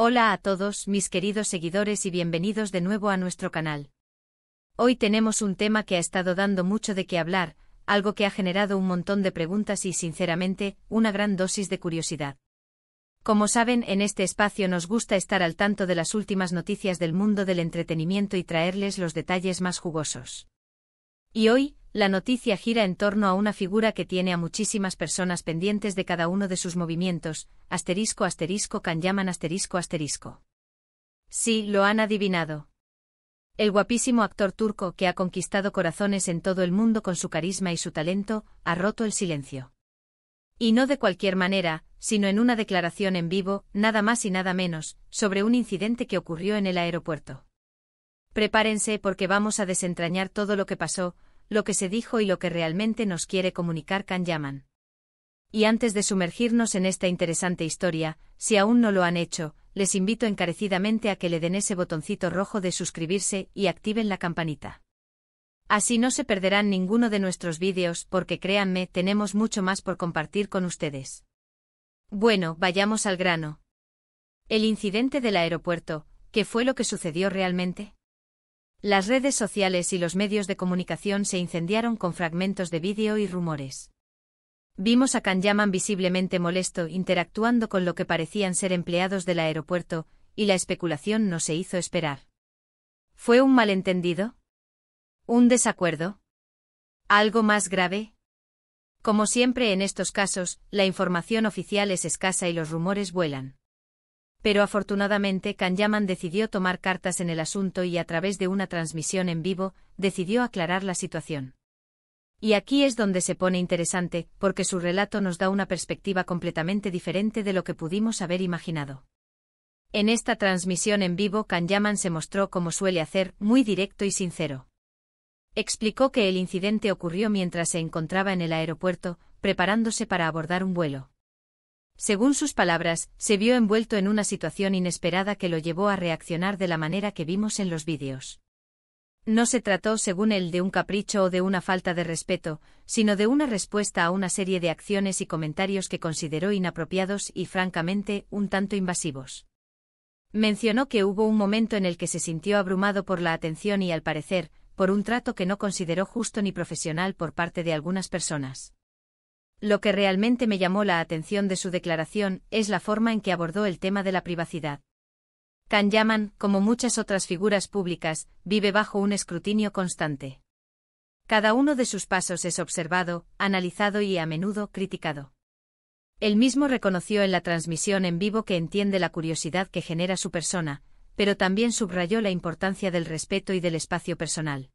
Hola a todos, mis queridos seguidores, y bienvenidos de nuevo a nuestro canal. Hoy tenemos un tema que ha estado dando mucho de qué hablar, algo que ha generado un montón de preguntas y, sinceramente, una gran dosis de curiosidad. Como saben, en este espacio nos gusta estar al tanto de las últimas noticias del mundo del entretenimiento y traerles los detalles más jugosos. Y hoy, la noticia gira en torno a una figura que tiene a muchísimas personas pendientes de cada uno de sus movimientos, **Can Yaman**. Sí, lo han adivinado. El guapísimo actor turco que ha conquistado corazones en todo el mundo con su carisma y su talento, ha roto el silencio. Y no de cualquier manera, sino en una declaración en vivo, nada más y nada menos, sobre un incidente que ocurrió en el aeropuerto. Prepárense porque vamos a desentrañar todo lo que pasó, lo que se dijo y lo que realmente nos quiere comunicar Can Yaman. Y antes de sumergirnos en esta interesante historia, si aún no lo han hecho, les invito encarecidamente a que le den ese botoncito rojo de suscribirse y activen la campanita. Así no se perderán ninguno de nuestros vídeos porque créanme, tenemos mucho más por compartir con ustedes. Bueno, vayamos al grano. El incidente del aeropuerto, ¿qué fue lo que sucedió realmente? Las redes sociales y los medios de comunicación se incendiaron con fragmentos de vídeo y rumores. Vimos a Can Yaman visiblemente molesto interactuando con lo que parecían ser empleados del aeropuerto, y la especulación no se hizo esperar. ¿Fue un malentendido? ¿Un desacuerdo? ¿Algo más grave? Como siempre en estos casos, la información oficial es escasa y los rumores vuelan. Pero afortunadamente Can Yaman decidió tomar cartas en el asunto y a través de una transmisión en vivo, decidió aclarar la situación. Y aquí es donde se pone interesante, porque su relato nos da una perspectiva completamente diferente de lo que pudimos haber imaginado. En esta transmisión en vivo Can Yaman se mostró como suele hacer, muy directo y sincero. Explicó que el incidente ocurrió mientras se encontraba en el aeropuerto, preparándose para abordar un vuelo. Según sus palabras, se vio envuelto en una situación inesperada que lo llevó a reaccionar de la manera que vimos en los vídeos. No se trató, según él, de un capricho o de una falta de respeto, sino de una respuesta a una serie de acciones y comentarios que consideró inapropiados y, francamente, un tanto invasivos. Mencionó que hubo un momento en el que se sintió abrumado por la atención y, al parecer, por un trato que no consideró justo ni profesional por parte de algunas personas. Lo que realmente me llamó la atención de su declaración es la forma en que abordó el tema de la privacidad. Can Yaman, como muchas otras figuras públicas, vive bajo un escrutinio constante. Cada uno de sus pasos es observado, analizado y a menudo criticado. Él mismo reconoció en la transmisión en vivo que entiende la curiosidad que genera su persona, pero también subrayó la importancia del respeto y del espacio personal.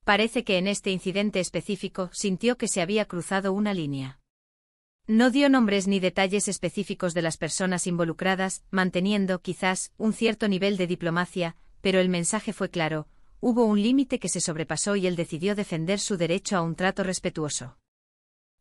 Parece que en este incidente específico sintió que se había cruzado una línea. No dio nombres ni detalles específicos de las personas involucradas, manteniendo, quizás, un cierto nivel de diplomacia, pero el mensaje fue claro: hubo un límite que se sobrepasó y él decidió defender su derecho a un trato respetuoso.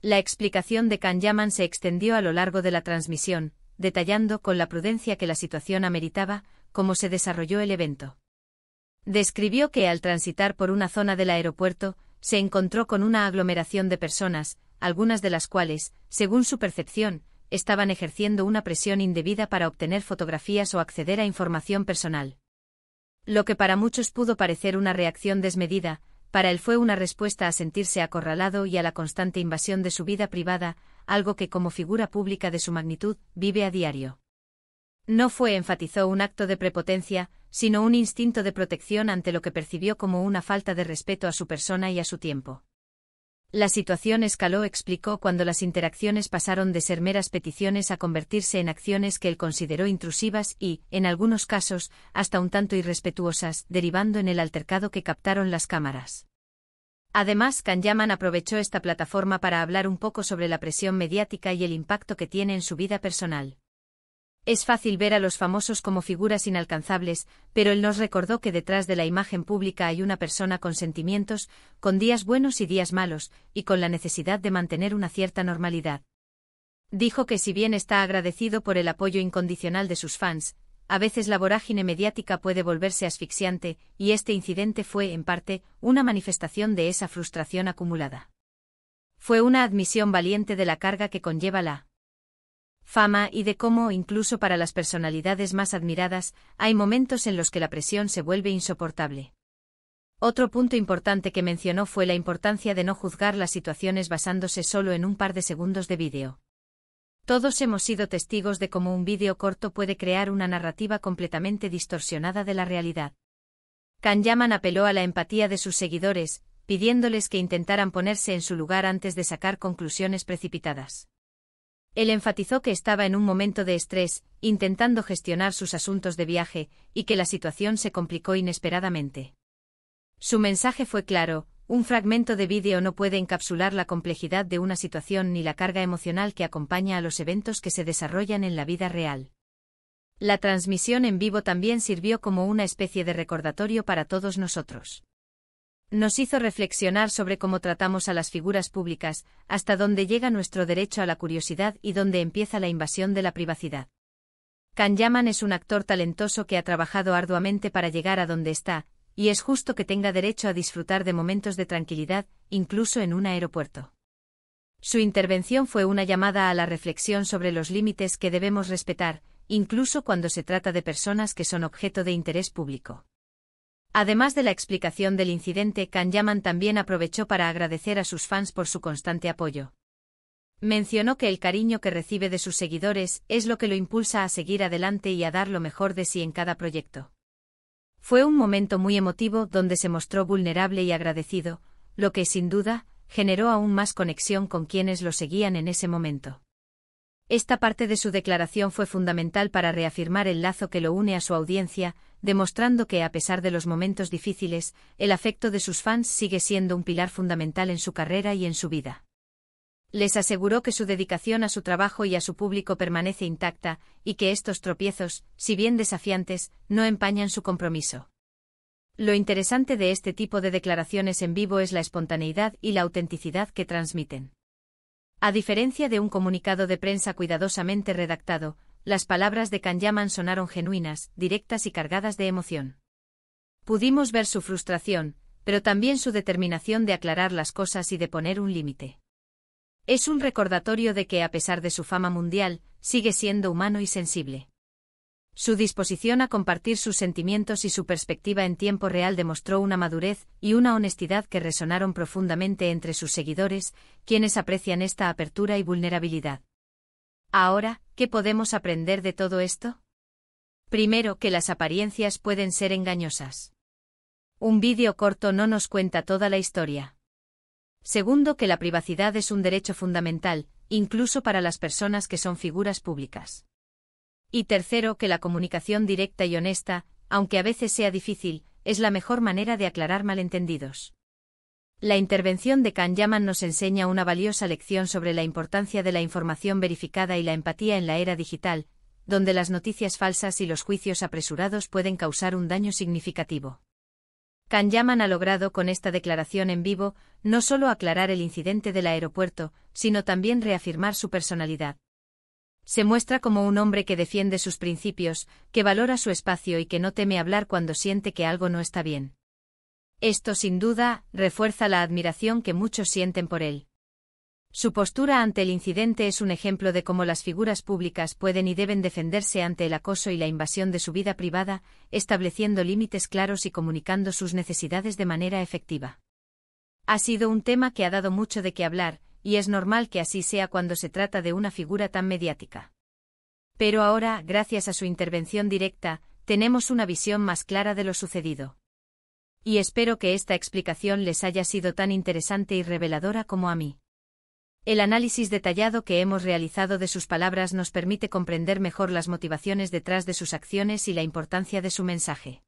La explicación de Can Yaman se extendió a lo largo de la transmisión, detallando con la prudencia que la situación ameritaba, cómo se desarrolló el evento. Describió que al transitar por una zona del aeropuerto, se encontró con una aglomeración de personas, algunas de las cuales, según su percepción, estaban ejerciendo una presión indebida para obtener fotografías o acceder a información personal. Lo que para muchos pudo parecer una reacción desmedida, para él fue una respuesta a sentirse acorralado y a la constante invasión de su vida privada, algo que como figura pública de su magnitud, vive a diario. No fue, enfatizó, un acto de prepotencia, sino un instinto de protección ante lo que percibió como una falta de respeto a su persona y a su tiempo. La situación escaló, explicó, cuando las interacciones pasaron de ser meras peticiones a convertirse en acciones que él consideró intrusivas y, en algunos casos, hasta un tanto irrespetuosas, derivando en el altercado que captaron las cámaras. Además, Can Yaman aprovechó esta plataforma para hablar un poco sobre la presión mediática y el impacto que tiene en su vida personal. Es fácil ver a los famosos como figuras inalcanzables, pero él nos recordó que detrás de la imagen pública hay una persona con sentimientos, con días buenos y días malos, y con la necesidad de mantener una cierta normalidad. Dijo que si bien está agradecido por el apoyo incondicional de sus fans, a veces la vorágine mediática puede volverse asfixiante, y este incidente fue, en parte, una manifestación de esa frustración acumulada. Fue una admisión valiente de la carga que conlleva la fama y de cómo, incluso para las personalidades más admiradas, hay momentos en los que la presión se vuelve insoportable. Otro punto importante que mencionó fue la importancia de no juzgar las situaciones basándose solo en un par de segundos de vídeo. Todos hemos sido testigos de cómo un vídeo corto puede crear una narrativa completamente distorsionada de la realidad. Can Yaman apeló a la empatía de sus seguidores, pidiéndoles que intentaran ponerse en su lugar antes de sacar conclusiones precipitadas. Él enfatizó que estaba en un momento de estrés, intentando gestionar sus asuntos de viaje, y que la situación se complicó inesperadamente. Su mensaje fue claro: un fragmento de vídeo no puede encapsular la complejidad de una situación ni la carga emocional que acompaña a los eventos que se desarrollan en la vida real. La transmisión en vivo también sirvió como una especie de recordatorio para todos nosotros. Nos hizo reflexionar sobre cómo tratamos a las figuras públicas, hasta dónde llega nuestro derecho a la curiosidad y dónde empieza la invasión de la privacidad. Can Yaman es un actor talentoso que ha trabajado arduamente para llegar a donde está, y es justo que tenga derecho a disfrutar de momentos de tranquilidad, incluso en un aeropuerto. Su intervención fue una llamada a la reflexión sobre los límites que debemos respetar, incluso cuando se trata de personas que son objeto de interés público. Además de la explicación del incidente, Can Yaman también aprovechó para agradecer a sus fans por su constante apoyo. Mencionó que el cariño que recibe de sus seguidores es lo que lo impulsa a seguir adelante y a dar lo mejor de sí en cada proyecto. Fue un momento muy emotivo donde se mostró vulnerable y agradecido, lo que, sin duda, generó aún más conexión con quienes lo seguían en ese momento. Esta parte de su declaración fue fundamental para reafirmar el lazo que lo une a su audiencia, demostrando que, a pesar de los momentos difíciles, el afecto de sus fans sigue siendo un pilar fundamental en su carrera y en su vida. Les aseguró que su dedicación a su trabajo y a su público permanece intacta, y que estos tropiezos, si bien desafiantes, no empañan su compromiso. Lo interesante de este tipo de declaraciones en vivo es la espontaneidad y la autenticidad que transmiten. A diferencia de un comunicado de prensa cuidadosamente redactado, las palabras de Can Yaman sonaron genuinas, directas y cargadas de emoción. Pudimos ver su frustración, pero también su determinación de aclarar las cosas y de poner un límite. Es un recordatorio de que, a pesar de su fama mundial, sigue siendo humano y sensible. Su disposición a compartir sus sentimientos y su perspectiva en tiempo real demostró una madurez y una honestidad que resonaron profundamente entre sus seguidores, quienes aprecian esta apertura y vulnerabilidad. Ahora, ¿qué podemos aprender de todo esto? Primero, que las apariencias pueden ser engañosas. Un vídeo corto no nos cuenta toda la historia. Segundo, que la privacidad es un derecho fundamental, incluso para las personas que son figuras públicas. Y tercero, que la comunicación directa y honesta, aunque a veces sea difícil, es la mejor manera de aclarar malentendidos. La intervención de Can Yaman nos enseña una valiosa lección sobre la importancia de la información verificada y la empatía en la era digital, donde las noticias falsas y los juicios apresurados pueden causar un daño significativo. Can Yaman ha logrado con esta declaración en vivo no solo aclarar el incidente del aeropuerto, sino también reafirmar su personalidad. Se muestra como un hombre que defiende sus principios, que valora su espacio y que no teme hablar cuando siente que algo no está bien. Esto, sin duda, refuerza la admiración que muchos sienten por él. Su postura ante el incidente es un ejemplo de cómo las figuras públicas pueden y deben defenderse ante el acoso y la invasión de su vida privada, estableciendo límites claros y comunicando sus necesidades de manera efectiva. Ha sido un tema que ha dado mucho de qué hablar, y es normal que así sea cuando se trata de una figura tan mediática. Pero ahora, gracias a su intervención directa, tenemos una visión más clara de lo sucedido. Y espero que esta explicación les haya sido tan interesante y reveladora como a mí. El análisis detallado que hemos realizado de sus palabras nos permite comprender mejor las motivaciones detrás de sus acciones y la importancia de su mensaje.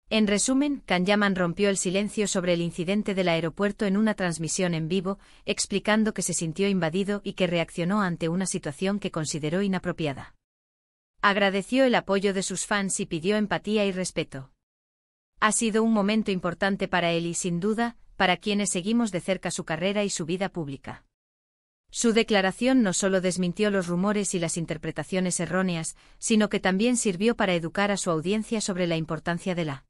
En resumen, Can Yaman rompió el silencio sobre el incidente del aeropuerto en una transmisión en vivo, explicando que se sintió invadido y que reaccionó ante una situación que consideró inapropiada. Agradeció el apoyo de sus fans y pidió empatía y respeto. Ha sido un momento importante para él y, sin duda, para quienes seguimos de cerca su carrera y su vida pública. Su declaración no solo desmintió los rumores y las interpretaciones erróneas, sino que también sirvió para educar a su audiencia sobre la importancia de la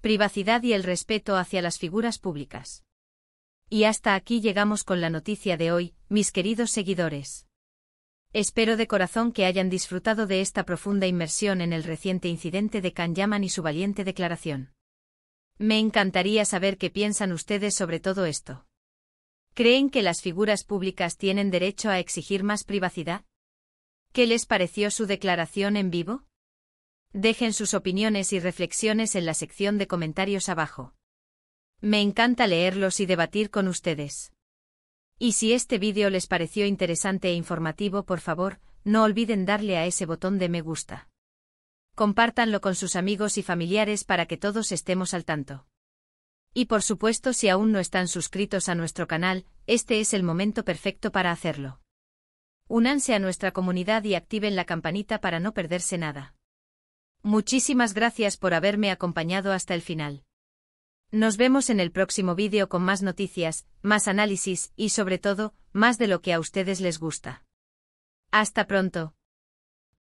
privacidad y el respeto hacia las figuras públicas. Y hasta aquí llegamos con la noticia de hoy, mis queridos seguidores. Espero de corazón que hayan disfrutado de esta profunda inmersión en el reciente incidente de Can Yaman y su valiente declaración. Me encantaría saber qué piensan ustedes sobre todo esto. ¿Creen que las figuras públicas tienen derecho a exigir más privacidad? ¿Qué les pareció su declaración en vivo? Dejen sus opiniones y reflexiones en la sección de comentarios abajo. Me encanta leerlos y debatir con ustedes. Y si este vídeo les pareció interesante e informativo, por favor, no olviden darle a ese botón de me gusta. Compártanlo con sus amigos y familiares para que todos estemos al tanto. Y por supuesto, si aún no están suscritos a nuestro canal, este es el momento perfecto para hacerlo. Únanse a nuestra comunidad y activen la campanita para no perderse nada. Muchísimas gracias por haberme acompañado hasta el final. Nos vemos en el próximo vídeo con más noticias, más análisis y sobre todo, más de lo que a ustedes les gusta. Hasta pronto.